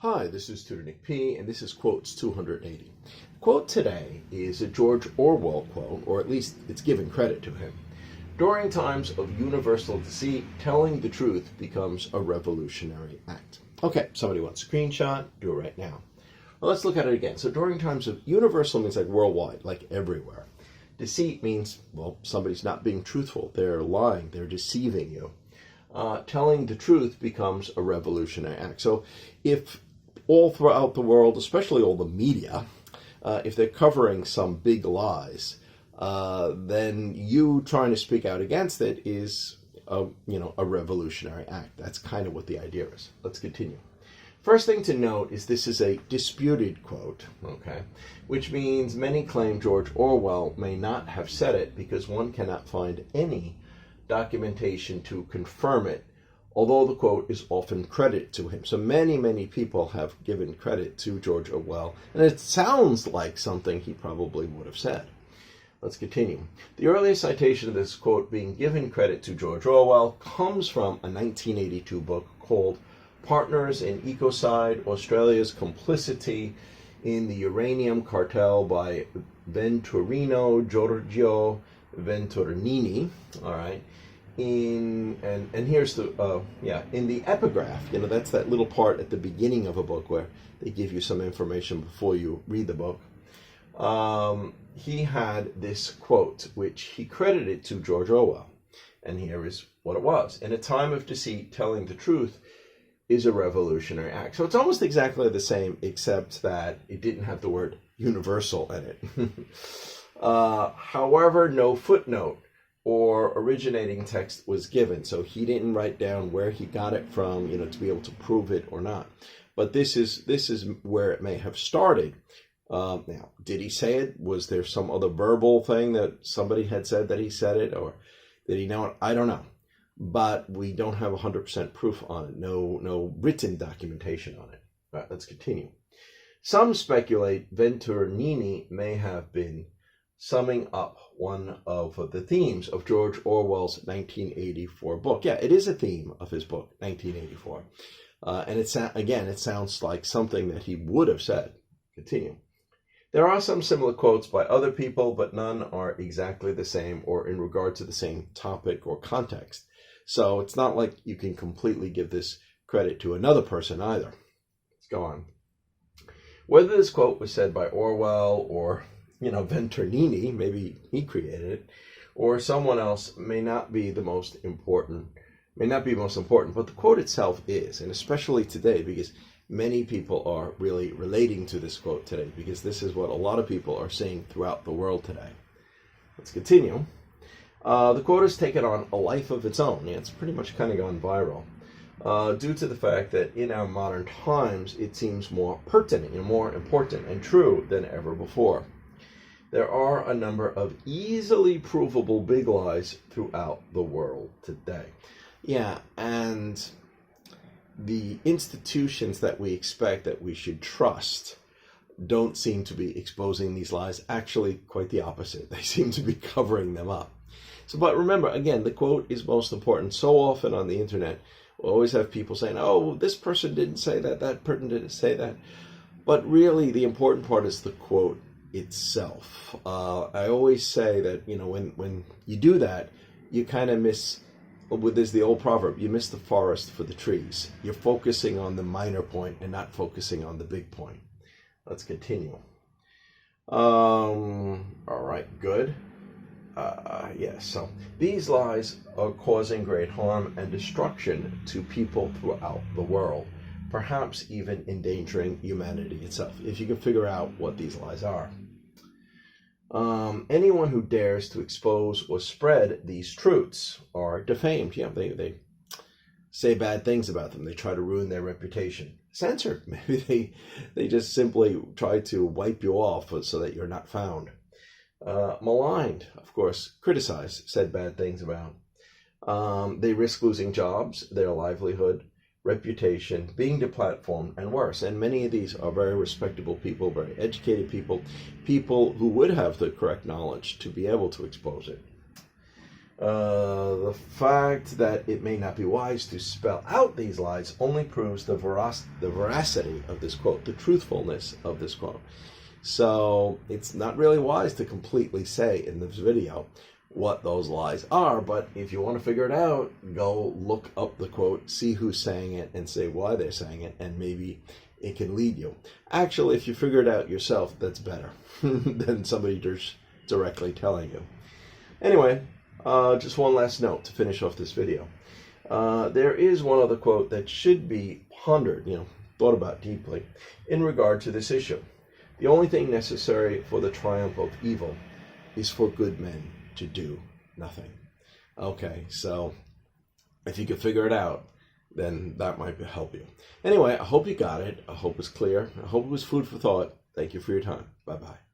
Hi, this is Tutor Nick P, and this is Quotes 280. Quote today is a George Orwell quote, or at least it's given credit to him. During times of universal deceit, telling the truth becomes a revolutionary act. Okay, somebody wants a screenshot, do it right now. Well, let's look at it again. So during times of universal means like worldwide, like everywhere. Deceit means, well, somebody's not being truthful. They're lying. They're deceiving you. Telling the truth becomes a revolutionary act. So if all throughout the world, especially all the media, if they're covering some big lies, then you trying to speak out against it is a revolutionary act. That's kind of what the idea is. Let's continue. First thing to note is this is a disputed quote, okay, which means many claim George Orwell may not have said it because one cannot find any documentation to confirm it, although the quote is often credited to him. So many people have given credit to George Orwell, and it sounds like something he probably would have said. Let's continue. The earliest citation of this quote being given credit to George Orwell comes from a 1982 book called Partners in Ecocide, Australia's Complicity in the Uranium Cartel by Venturino Giorgio Venturini. All right. And here's the in the epigraph, that's that little part at the beginning of a book where they give you some information before you read the book. He had this quote which he credited to George Orwell, and here is what it was: "In a time of deceit, telling the truth is a revolutionary act." So it's almost exactly the same, except that it didn't have the word universal in it. However, no footnote or originating text was given, so he didn't write down where he got it from, to be able to prove it or not. But this is where it may have started. Now, did he say it? Was there some other verbal thing that somebody had said that he said it, or did he know it? I don't know. But we don't have 100% proof on it. No written documentation on it. All right, let's continue. Some speculate Venturini may have been summing up one of the themes of George Orwell's 1984 book. Yeah, it is a theme of his book, 1984. And it sounds like something that he would have said. Continue. There are some similar quotes by other people, but none are exactly the same or in regard to the same topic or context. So it's not like you can completely give this credit to another person either. Let's go on. Whether this quote was said by Orwell or Venturini, maybe he created it, or someone else may not be most important, but the quote itself is, and especially today, because many people are really relating to this quote today, because this is what a lot of people are saying throughout the world today. Let's continue. The quote has taken on a life of its own. Yeah, it's pretty much kind of gone viral, due to the fact that in our modern times, it seems more pertinent and more important and true than ever before. There are a number of easily provable big lies throughout the world today. Yeah, and the institutions that we expect that we should trust don't seem to be exposing these lies. Actually, quite the opposite. They seem to be covering them up. So, but remember, again, the quote is most important. So often on the internet, we'll always have people saying, oh, this person didn't say that, that person didn't say that. But really, the important part is the quote itself. I always say that, when you do that, you kind of miss, there's the old proverb, you miss the forest for the trees. You're focusing on the minor point and not focusing on the big point. Let's continue. All right, good. Yes, so these lies are causing great harm and destruction to people throughout the world, perhaps even endangering humanity itself, if you can figure out what these lies are. Anyone who dares to expose or spread these truths are defamed. Yeah, they say bad things about them. They try to ruin their reputation. Censored. Maybe they just simply try to wipe you off so that you're not found. Maligned, of course, criticized, said bad things about. They risk losing jobs, their livelihood, reputation, being deplatformed, and worse. And many of these are very respectable people, very educated people, people who would have the correct knowledge to be able to expose it. The fact that it may not be wise to spell out these lies only proves the veracity of this quote, the truthfulness of this quote. So it's not really wise to completely say in this video what those lies are, but if you want to figure it out, go look up the quote, see who's saying it, and say why they're saying it, and maybe it can lead you. Actually, if you figure it out yourself, that's better than somebody just directly telling you. Anyway, just one last note to finish off this video. There is one other quote that should be pondered, thought about deeply in regard to this issue. The only thing necessary for the triumph of evil is for good men to do nothing. Okay, so if you could figure it out, then that might help you. Anyway, I hope you got it. I hope it's clear. I hope it was food for thought. Thank you for your time. Bye-bye.